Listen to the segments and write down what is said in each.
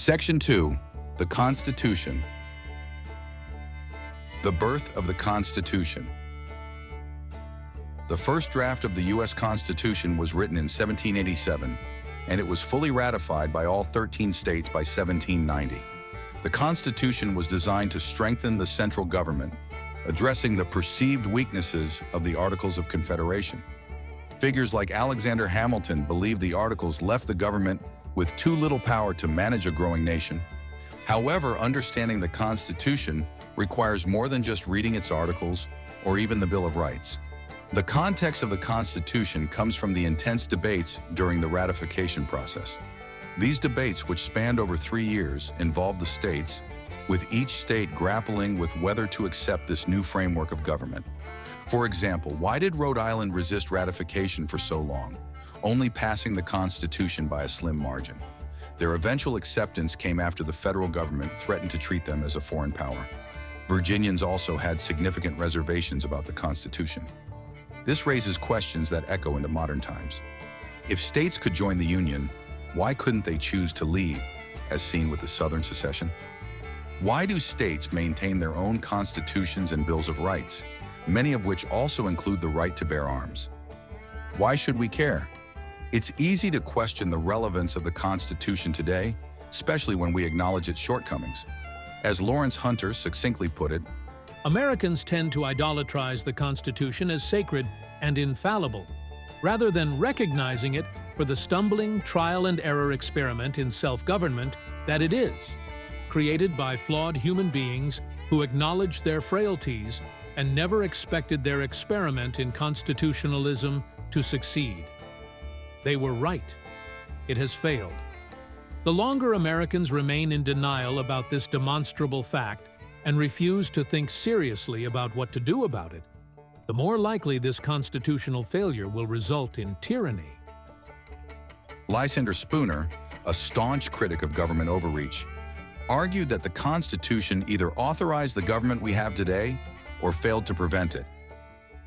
Section 2. The Constitution. The birth of the Constitution. The first draft of the U.S. Constitution was written in 1787, and it was fully ratified by all 13 states by 1790. The Constitution was designed to strengthen the central government, addressing the perceived weaknesses of the Articles of Confederation. Figures like Alexander Hamilton believed the Articles left the government with too little power to manage a growing nation. However, understanding the Constitution requires more than just reading its articles or even the Bill of Rights. The context of the Constitution comes from the intense debates during the ratification process. These debates, which spanned over 3 years, involved the states, with each state grappling with whether to accept this new framework of government. For example, why did Rhode Island resist ratification for so long, only passing the Constitution by a slim margin? Their eventual acceptance came after the federal government threatened to treat them as a foreign power. Virginians also had significant reservations about the Constitution. This raises questions that echo into modern times. If states could join the Union, why couldn't they choose to leave, as seen with the Southern secession? Why do states maintain their own constitutions and bills of rights, many of which also include the right to bear arms? Why should we care? It's easy to question the relevance of the Constitution today, especially when we acknowledge its shortcomings. As Lawrence Hunter succinctly put it, Americans tend to idolatrize the Constitution as sacred and infallible, rather than recognizing it for the stumbling trial-and-error experiment in self-government that it is, created by flawed human beings who acknowledged their frailties and never expected their experiment in constitutionalism to succeed. They were right. It has failed. The longer Americans remain in denial about this demonstrable fact and refuse to think seriously about what to do about it, the more likely this constitutional failure will result in tyranny. Lysander Spooner, a staunch critic of government overreach, argued that the Constitution either authorized the government we have today or failed to prevent it.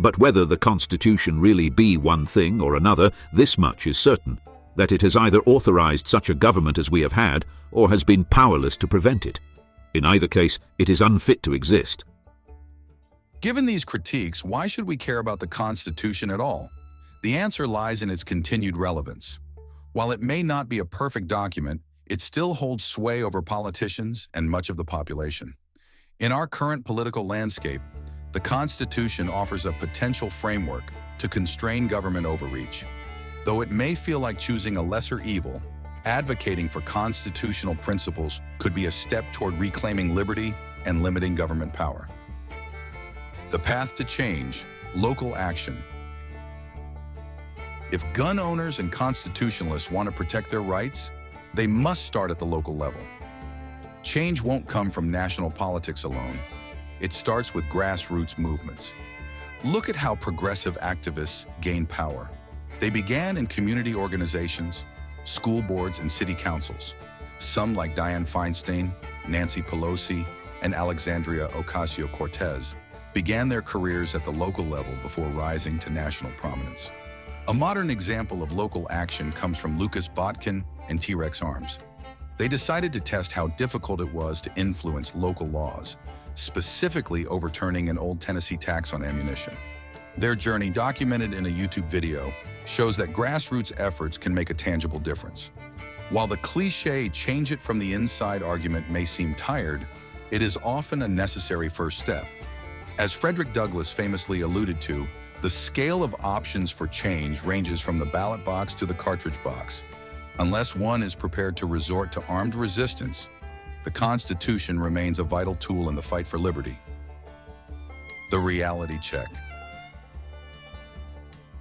But whether the Constitution really be one thing or another, this much is certain, that it has either authorized such a government as we have had, or has been powerless to prevent it. In either case, it is unfit to exist. Given these critiques, why should we care about the Constitution at all? The answer lies in its continued relevance. While it may not be a perfect document, it still holds sway over politicians and much of the population. In our current political landscape, the Constitution offers a potential framework to constrain government overreach. Though it may feel like choosing a lesser evil, advocating for constitutional principles could be a step toward reclaiming liberty and limiting government power. The path to change: local action. If gun owners and constitutionalists want to protect their rights, they must start at the local level. Change won't come from national politics alone. It starts with grassroots movements. Look at how progressive activists gain power. They began in community organizations, school boards, and city councils. Some, like Dianne Feinstein, Nancy Pelosi, and Alexandria Ocasio-Cortez, began their careers at the local level before rising to national prominence. A modern example of local action comes from Lucas Botkin and T-Rex Arms. They decided to test how difficult it was to influence local laws, specifically overturning an old Tennessee tax on ammunition. Their journey, documented in a YouTube video, shows that grassroots efforts can make a tangible difference. While the cliché "change it from the inside" argument may seem tired, it is often a necessary first step. As Frederick Douglass famously alluded to, the scale of options for change ranges from the ballot box to the cartridge box. Unless one is prepared to resort to armed resistance, the Constitution remains a vital tool in the fight for liberty. The reality check.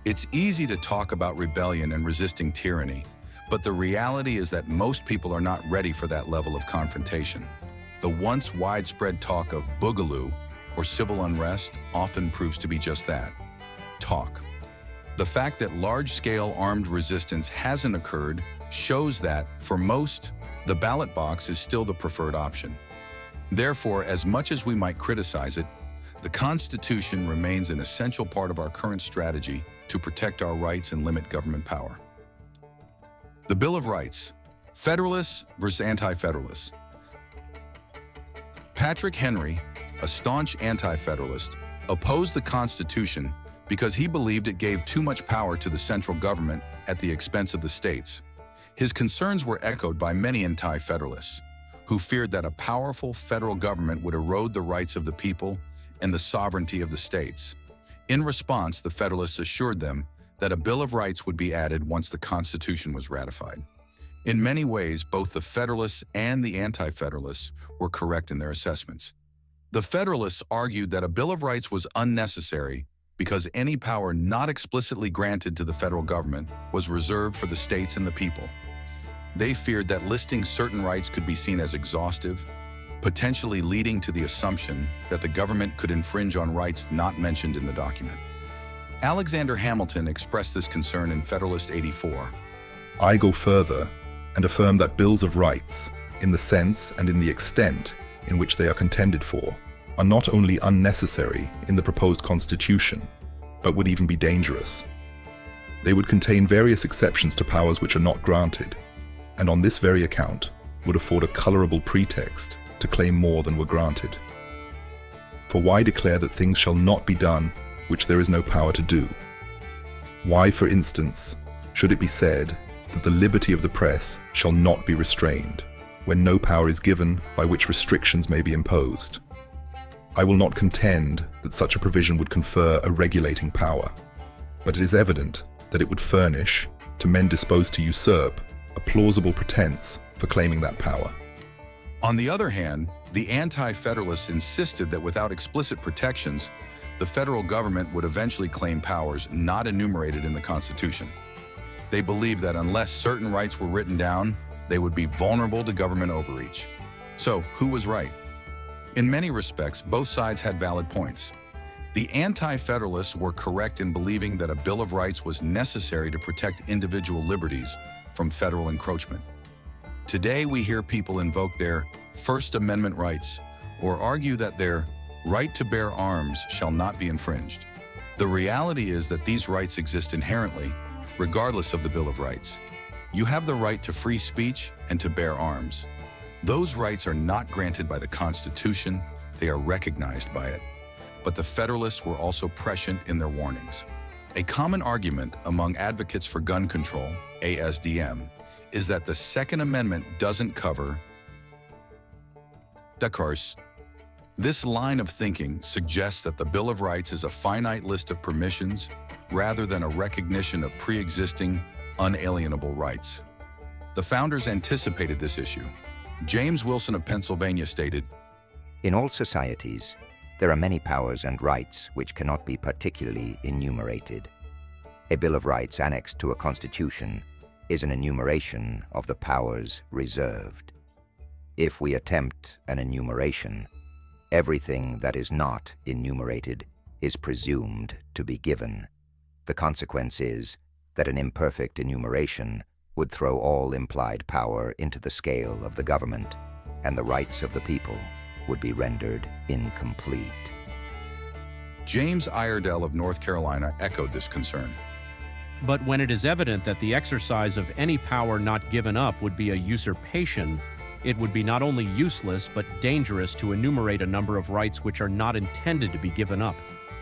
It's easy to talk about rebellion and resisting tyranny, but the reality is that most people are not ready for that level of confrontation. The once widespread talk of boogaloo or civil unrest often proves to be just that: talk. The fact that large-scale armed resistance hasn't occurred shows that, for most, the ballot box is still the preferred option. Therefore, as much as we might criticize it, the Constitution remains an essential part of our current strategy to protect our rights and limit government power. The Bill of Rights. Federalists versus Anti-Federalists. Patrick Henry, a staunch anti-federalist, opposed the Constitution because he believed it gave too much power to the central government at the expense of the states. His concerns were echoed by many anti-federalists, who feared that a powerful federal government would erode the rights of the people and the sovereignty of the states. In response, the Federalists assured them that a Bill of Rights would be added once the Constitution was ratified. In many ways, both the Federalists and the Anti-Federalists were correct in their assessments. The Federalists argued that a Bill of Rights was unnecessary because any power not explicitly granted to the federal government was reserved for the states and the people. They feared that listing certain rights could be seen as exhaustive, potentially leading to the assumption that the government could infringe on rights not mentioned in the document. Alexander Hamilton expressed this concern in Federalist 84. I go further and affirm that bills of rights, in the sense and in the extent in which they are contended for, are not only unnecessary in the proposed Constitution, but would even be dangerous. They would contain various exceptions to powers which are not granted, and on this very account would afford a colorable pretext to claim more than were granted. For why declare that things shall not be done which there is no power to do? Why, for instance, should it be said that the liberty of the press shall not be restrained, when no power is given by which restrictions may be imposed? I will not contend that such a provision would confer a regulating power, but it is evident that it would furnish, to men disposed to usurp, a plausible pretense for claiming that power. On the other hand, the Anti-Federalists insisted that without explicit protections, the federal government would eventually claim powers not enumerated in the Constitution. They believed that unless certain rights were written down, they would be vulnerable to government overreach. So, who was right? In many respects, both sides had valid points. The Anti-Federalists were correct in believing that a Bill of Rights was necessary to protect individual liberties from federal encroachment. Today, we hear people invoke their First Amendment rights or argue that their right to bear arms shall not be infringed. The reality is that these rights exist inherently, regardless of the Bill of Rights. You have the right to free speech and to bear arms. Those rights are not granted by the Constitution, they are recognized by it. But the Federalists were also prescient in their warnings. A common argument among advocates for gun control, ASDM, is that the Second Amendment doesn't cover discourse. This line of thinking suggests that the Bill of Rights is a finite list of permissions rather than a recognition of pre-existing, unalienable rights. The founders anticipated this issue. James Wilson of Pennsylvania stated, "In all societies, there are many powers and rights which cannot be particularly enumerated. A Bill of Rights annexed to a constitution is an enumeration of the powers reserved. If we attempt an enumeration, everything that is not enumerated is presumed to be given. The consequence is that an imperfect enumeration would throw all implied power into the scale of the government, and the rights of the people would be rendered incomplete." James Iredell of North Carolina echoed this concern. But when it is evident that the exercise of any power not given up would be a usurpation, it would be not only useless but dangerous to enumerate a number of rights which are not intended to be given up,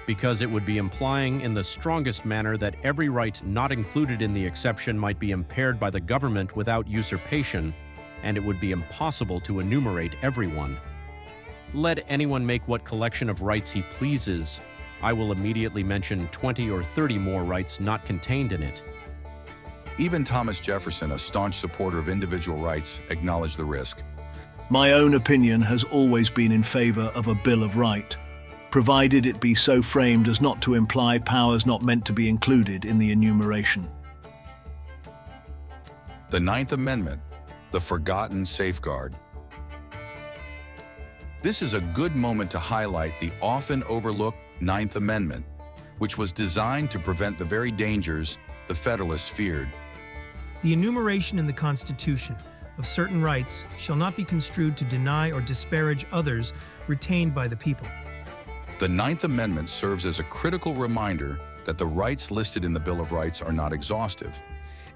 because it would be implying in the strongest manner that every right not included in the exception might be impaired by the government without usurpation, and it would be impossible to enumerate everyone. Let anyone make what collection of rights he pleases. I will immediately mention 20 or 30 more rights not contained in it. Even Thomas Jefferson, a staunch supporter of individual rights, acknowledged the risk. My own opinion has always been in favor of a Bill of Right, provided it be so framed as not to imply powers not meant to be included in the enumeration. The Ninth Amendment, the forgotten safeguard. This is a good moment to highlight the often overlooked Ninth Amendment, which was designed to prevent the very dangers the Federalists feared. The enumeration in the Constitution of certain rights shall not be construed to deny or disparage others retained by the people. The Ninth Amendment serves as a critical reminder that the rights listed in the Bill of Rights are not exhaustive,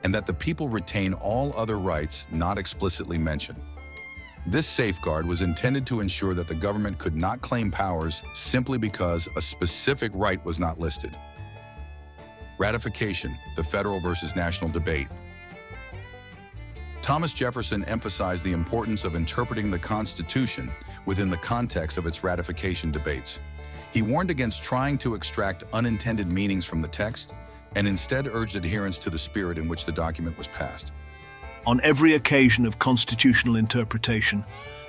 and that the people retain all other rights not explicitly mentioned. This safeguard was intended to ensure that the government could not claim powers simply because a specific right was not listed. Ratification, the federal versus national debate. Thomas Jefferson emphasized the importance of interpreting the Constitution within the context of its ratification debates. He warned against trying to extract unintended meanings from the text and instead urged adherence to the spirit in which the document was passed. On every occasion of constitutional interpretation,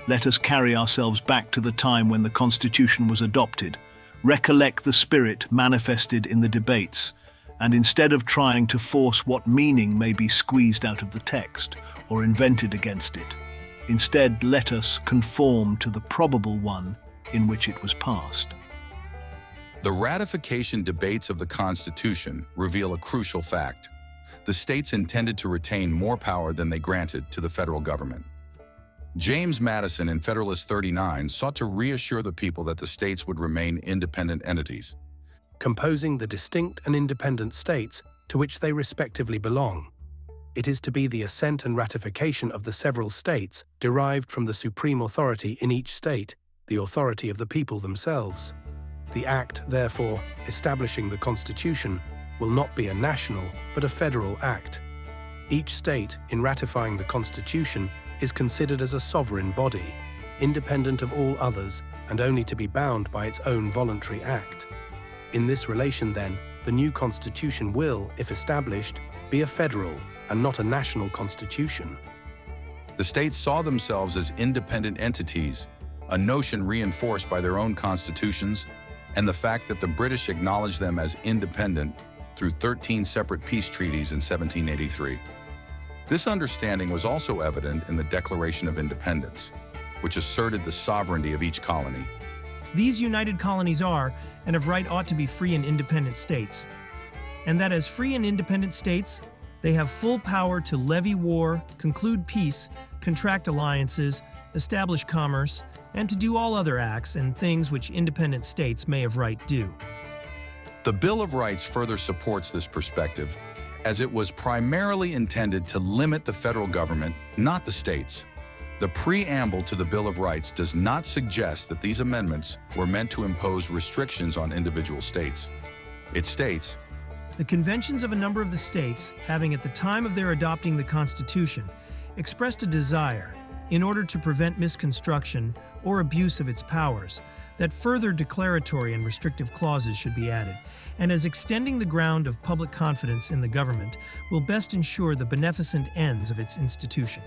let us carry ourselves back to the time when the Constitution was adopted, recollect the spirit manifested in the debates, and instead of trying to force what meaning may be squeezed out of the text or invented against it, instead let us conform to the probable one in which it was passed. The ratification debates of the Constitution reveal a crucial fact. The states intended to retain more power than they granted to the federal government. James Madison in Federalist 39 sought to reassure the people that the states would remain independent entities, composing the distinct and independent states to which they respectively belong. It is to be the assent and ratification of the several states derived from the supreme authority in each state, the authority of the people themselves. The act, therefore, establishing the Constitution will not be a national but a federal act. Each state, in ratifying the Constitution, is considered as a sovereign body, independent of all others and only to be bound by its own voluntary act. In this relation, then, the new Constitution will, if established, be a federal and not a national constitution. The states saw themselves as independent entities, a notion reinforced by their own constitutions and the fact that the British acknowledged them as independent through 13 separate peace treaties in 1783. This understanding was also evident in the Declaration of Independence, which asserted the sovereignty of each colony. These united colonies are, and of right ought to be free and independent states, and that as free and independent states, they have full power to levy war, conclude peace, contract alliances, establish commerce, and to do all other acts and things which independent states may of right do. The Bill of Rights further supports this perspective, as it was primarily intended to limit the federal government, not the states. The preamble to the Bill of Rights does not suggest that these amendments were meant to impose restrictions on individual states. It states, "The conventions of a number of the states, having at the time of their adopting the Constitution, expressed a desire, in order to prevent misconstruction or abuse of its powers, that further declaratory and restrictive clauses should be added, and as extending the ground of public confidence in the government will best ensure the beneficent ends of its institution."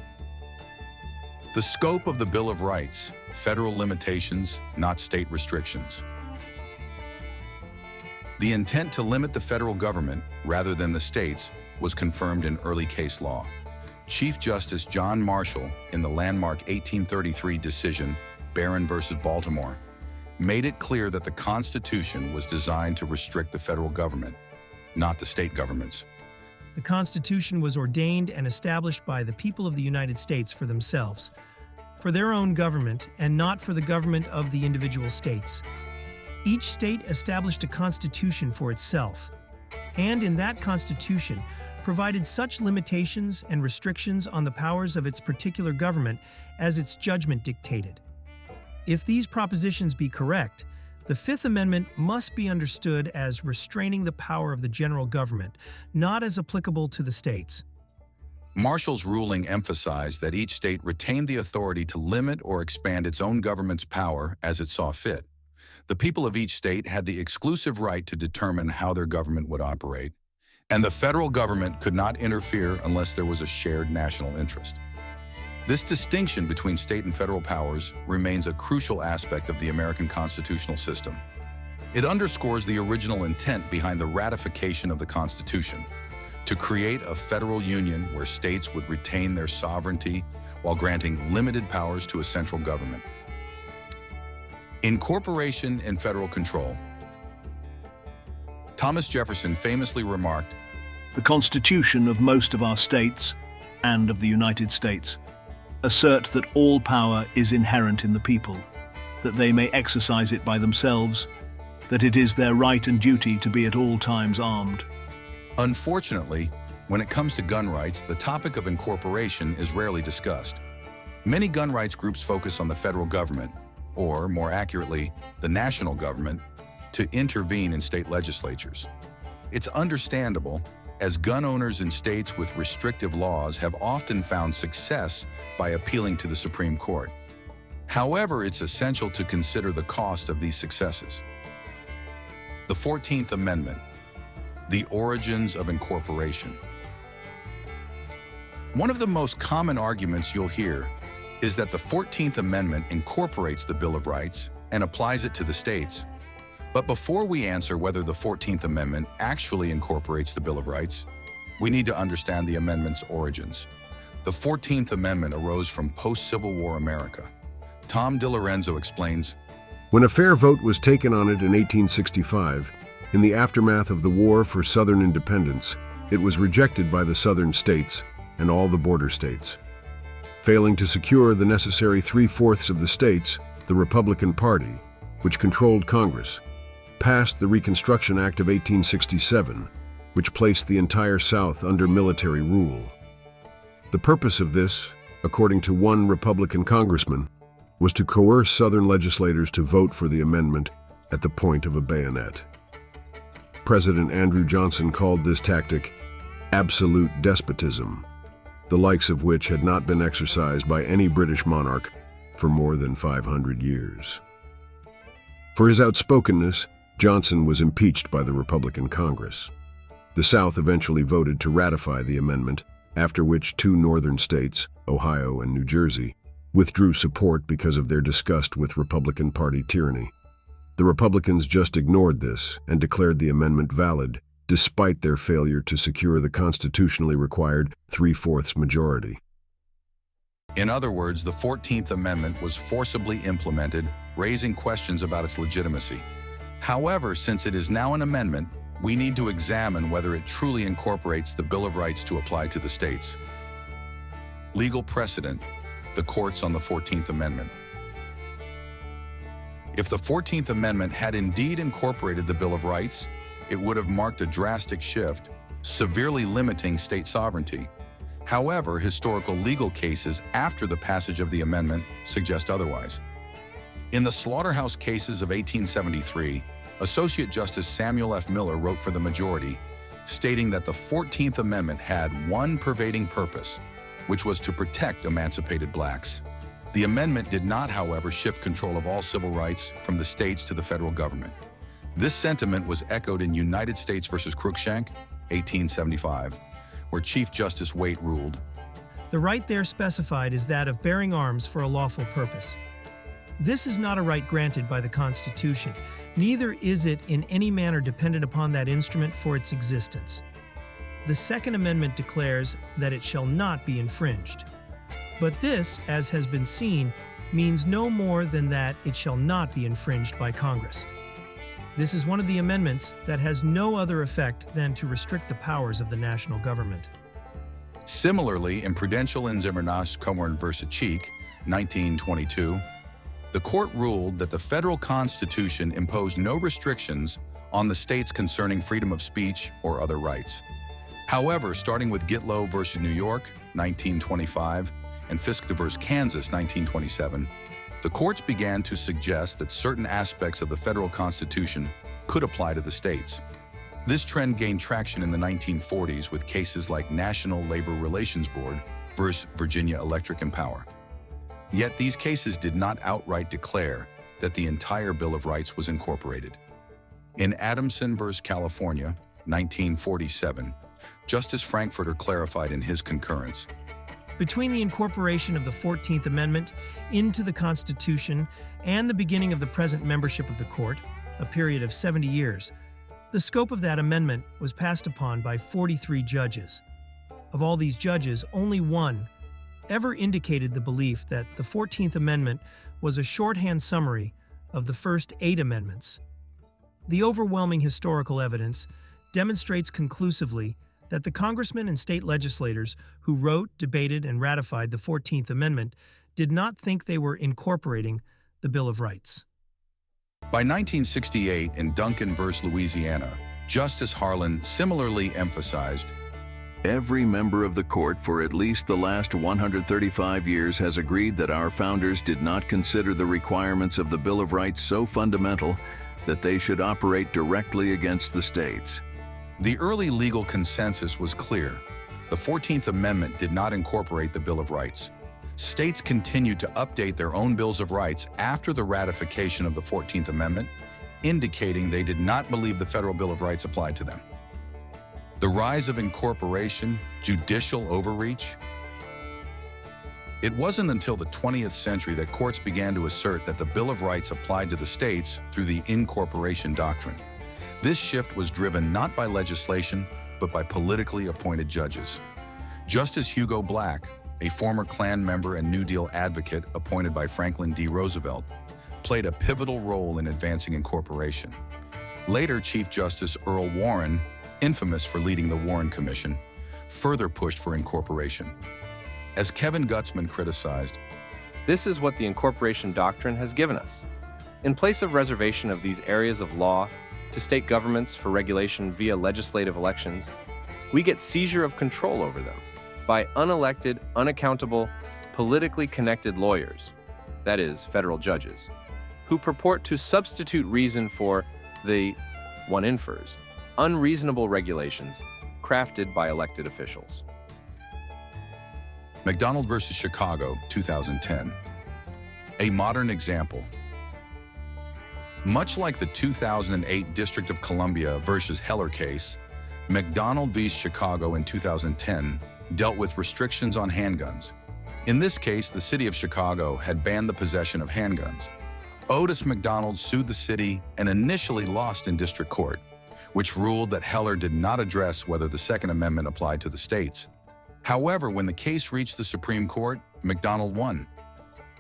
the scope of the Bill of Rights, federal limitations, not state restrictions. The intent to limit the federal government, rather than the states, was confirmed in early case law. Chief Justice John Marshall, in the landmark 1833 decision, Barron v. Baltimore, made it clear that the Constitution was designed to restrict the federal government, not the state governments. The Constitution was ordained and established by the people of the United States for themselves, for their own government, and not for the government of the individual states. Each state established a constitution for itself, and in that constitution provided such limitations and restrictions on the powers of its particular government as its judgment dictated. If these propositions be correct, the Fifth Amendment must be understood as restraining the power of the general government, not as applicable to the states. Marshall's ruling emphasized that each state retained the authority to limit or expand its own government's power as it saw fit. The people of each state had the exclusive right to determine how their government would operate, and the federal government could not interfere unless there was a shared national interest. This distinction between state and federal powers remains a crucial aspect of the American constitutional system. It underscores the original intent behind the ratification of the Constitution, to create a federal union where states would retain their sovereignty while granting limited powers to a central government. Incorporation and federal control. Thomas Jefferson famously remarked, "The Constitution of most of our states, and of the United States, assert that all power is inherent in the people, that they may exercise it by themselves, that it is their right and duty to be at all times armed." Unfortunately, When it comes to gun rights, the topic of incorporation is rarely discussed. Many gun rights groups focus on the federal government, or more accurately, the national government, to intervene in state legislatures. It's understandable, as gun owners in states with restrictive laws have often found success by appealing to the Supreme Court. However, it's essential to consider the cost of these successes. The 14th Amendment, the origins of incorporation. One of the most common arguments you'll hear is that the 14th Amendment incorporates the Bill of Rights and applies it to the states. But before we answer whether the 14th Amendment actually incorporates the Bill of Rights, we need to understand the amendment's origins. The 14th Amendment arose from post-Civil War America. Tom DiLorenzo explains, when a fair vote was taken on it in 1865, in the aftermath of the War for Southern Independence, it was rejected by the Southern states and all the border states. Failing to secure the necessary 3/4 of the states, the Republican Party, which controlled Congress, passed the Reconstruction Act of 1867, which placed the entire South under military rule. The purpose of this, according to one Republican congressman, was to coerce Southern legislators to vote for the amendment at the point of a bayonet. President Andrew Johnson called this tactic absolute despotism, the likes of which had not been exercised by any British monarch for more than 500 years. For his outspokenness, Johnson was impeached by the Republican Congress. The South eventually voted to ratify the amendment, after which 2 northern states, Ohio and New Jersey, withdrew support because of their disgust with Republican Party tyranny. The Republicans just ignored this and declared the amendment valid, despite their failure to secure the constitutionally required 3/4 majority. In other words, the 14th Amendment was forcibly implemented, raising questions about its legitimacy. However, since it is now an amendment, we need to examine whether it truly incorporates the Bill of Rights to apply to the states. Legal precedent, the courts on the 14th Amendment. If the 14th Amendment had indeed incorporated the Bill of Rights, it would have marked a drastic shift, severely limiting state sovereignty. However, historical legal cases after the passage of the amendment suggest otherwise. In the slaughterhouse cases of 1873, Associate Justice Samuel F. Miller wrote for the majority, stating that the 14th Amendment had one pervading purpose, which was to protect emancipated blacks. The amendment did not, however, shift control of all civil rights from the states to the federal government. This sentiment was echoed in United States v. Cruikshank, 1875, where Chief Justice Waite ruled, The right there specified is that of bearing arms for a lawful purpose. This is not a right granted by the Constitution, neither is it in any manner dependent upon that instrument for its existence. The Second Amendment declares that it shall not be infringed. But this, as has been seen, means no more than that it shall not be infringed by Congress. This is one of the amendments that has no other effect than to restrict the powers of the national government. Similarly, in Prudential and Zimmernas Cohen v. Cheek, 1922, the court ruled that the federal Constitution imposed no restrictions on the states concerning freedom of speech or other rights. However, starting with Gitlow v. New York, 1925, and Fisk v. Kansas, 1927, the courts began to suggest that certain aspects of the federal Constitution could apply to the states. This trend gained traction in the 1940s with cases like National Labor Relations Board v. Virginia Electric and Power. Yet these cases did not outright declare that the entire Bill of Rights was incorporated. In Adamson v. California, 1947, Justice Frankfurter clarified in his concurrence, Between the incorporation of the 14th Amendment into the Constitution and the beginning of the present membership of the Court, a period of 70 years, the scope of that amendment was passed upon by 43 judges. Of all these judges, only one ever indicated the belief that the 14th Amendment was a shorthand summary of the first 8 amendments. The overwhelming historical evidence demonstrates conclusively that the congressmen and state legislators who wrote, debated, and ratified the 14th Amendment did not think they were incorporating the Bill of Rights. By 1968, in Duncan v. Louisiana, Justice Harlan similarly emphasized, Every member of the court for at least the last 135 years has agreed that our founders did not consider the requirements of the Bill of Rights so fundamental that they should operate directly against the states. The early legal consensus was clear. The 14th Amendment did not incorporate the Bill of Rights. States continued to update their own bills of rights after the ratification of the 14th Amendment, indicating they did not believe the Federal Bill of Rights applied to them. The rise of incorporation, judicial overreach. It wasn't until the 20th century that courts began to assert that the Bill of Rights applied to the states through the incorporation doctrine. This shift was driven not by legislation, but by politically appointed judges. Justice Hugo Black, a former Klan member and New Deal advocate appointed by Franklin D. Roosevelt, played a pivotal role in advancing incorporation. Later, Chief Justice Earl Warren, infamous for leading the Warren Commission, further pushed for incorporation. As Kevin Gutzman criticized, "This is what the incorporation doctrine has given us. In place of reservation of these areas of law to state governments for regulation via legislative elections, we get seizure of control over them by unelected, unaccountable, politically connected lawyers, that is, federal judges, who purport to substitute reason for the, one infers, unreasonable regulations crafted by elected officials." McDonald versus Chicago, 2010. A modern example. Much like the 2008 District of Columbia versus Heller case, McDonald v. Chicago in 2010 dealt with restrictions on handguns. In this case, the city of Chicago had banned the possession of handguns. Otis McDonald sued the city and initially lost in district court, which ruled that Heller did not address whether the Second Amendment applied to the states. However, when the case reached the Supreme Court, McDonald won.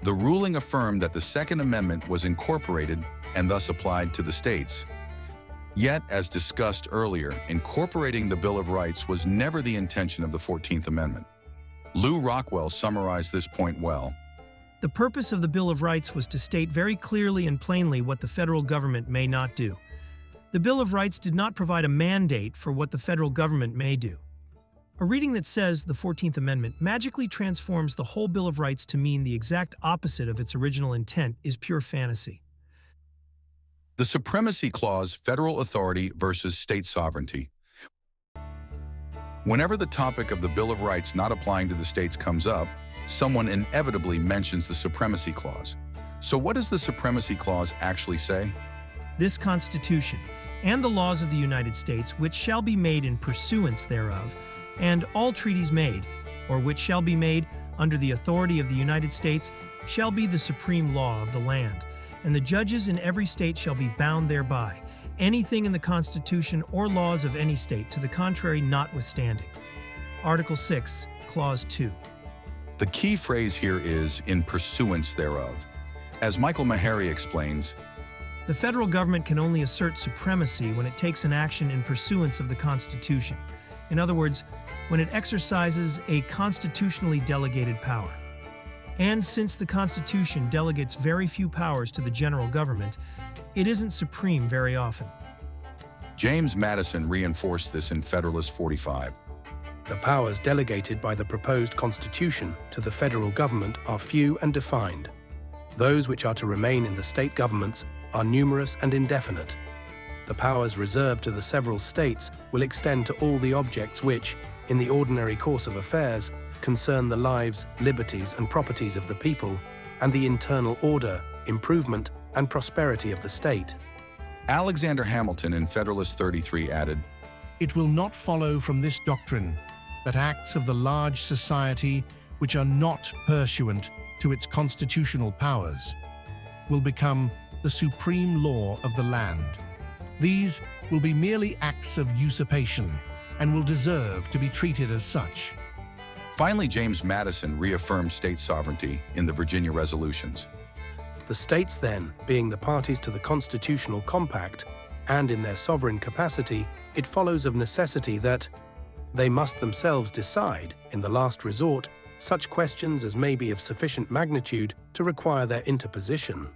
The ruling affirmed that the Second Amendment was incorporated and thus applied to the states. Yet, as discussed earlier, incorporating the Bill of Rights was never the intention of the 14th Amendment. Lou Rockwell summarized this point well. The purpose of the Bill of Rights was to state very clearly and plainly what the federal government may not do. The Bill of Rights did not provide a mandate for what the federal government may do. A reading that says the 14th Amendment magically transforms the whole Bill of Rights to mean the exact opposite of its original intent is pure fantasy. The Supremacy Clause, federal authority versus state sovereignty. Whenever the topic of the Bill of Rights not applying to the states comes up, someone inevitably mentions the Supremacy Clause. So what does the Supremacy Clause actually say? This Constitution, and the laws of the United States, which shall be made in pursuance thereof, and all treaties made, or which shall be made under the authority of the United States, shall be the supreme law of the land, and the judges in every state shall be bound thereby, anything in the Constitution or laws of any state to the contrary notwithstanding. Article 6, Clause 2. The key phrase here is "in pursuance thereof." As Michael Meharry explains, the federal government can only assert supremacy when it takes an action in pursuance of the Constitution. In other words, when it exercises a constitutionally delegated power. And since the Constitution delegates very few powers to the general government, it isn't supreme very often. James Madison reinforced this in Federalist 45. The powers delegated by the proposed Constitution to the federal government are few and defined. Those which are to remain in the state governments are numerous and indefinite. The powers reserved to the several states will extend to all the objects which, in the ordinary course of affairs, concern the lives, liberties, and properties of the people, and the internal order, improvement, and prosperity of the state. Alexander Hamilton in Federalist 33 added, It will not follow from this doctrine that acts of the large society which are not pursuant to its constitutional powers will become the supreme law of the land. These will be merely acts of usurpation and will deserve to be treated as such. Finally, James Madison reaffirmed state sovereignty in the Virginia Resolutions. The states then, being the parties to the Constitutional Compact, and in their sovereign capacity, it follows of necessity that they must themselves decide, in the last resort, such questions as may be of sufficient magnitude to require their interposition.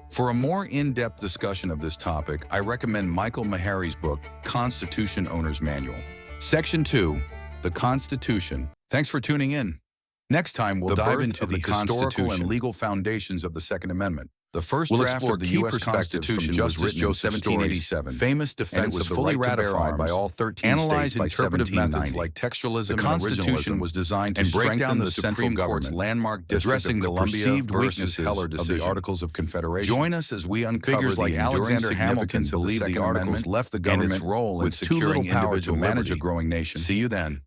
For a more in-depth discussion of this topic, I recommend Michael Meharry's book, Constitution Owner's Manual. Section 2, The Constitution. Thanks for tuning in. Next time, we'll dive into the historical and legal foundations of the Second Amendment. The first draft of the U.S. Constitution was written in 1787. Famous defense was fully ratified by all 13 states by interpretive methods like textualism and originalism. The Constitution was designed to break down the Supreme Court's landmark addressing the perceived weaknesses of the Articles of Confederation. Join us as we uncover figures like Alexander Hamilton believed the Articles left the government with too little power to manage a growing nation. See you then.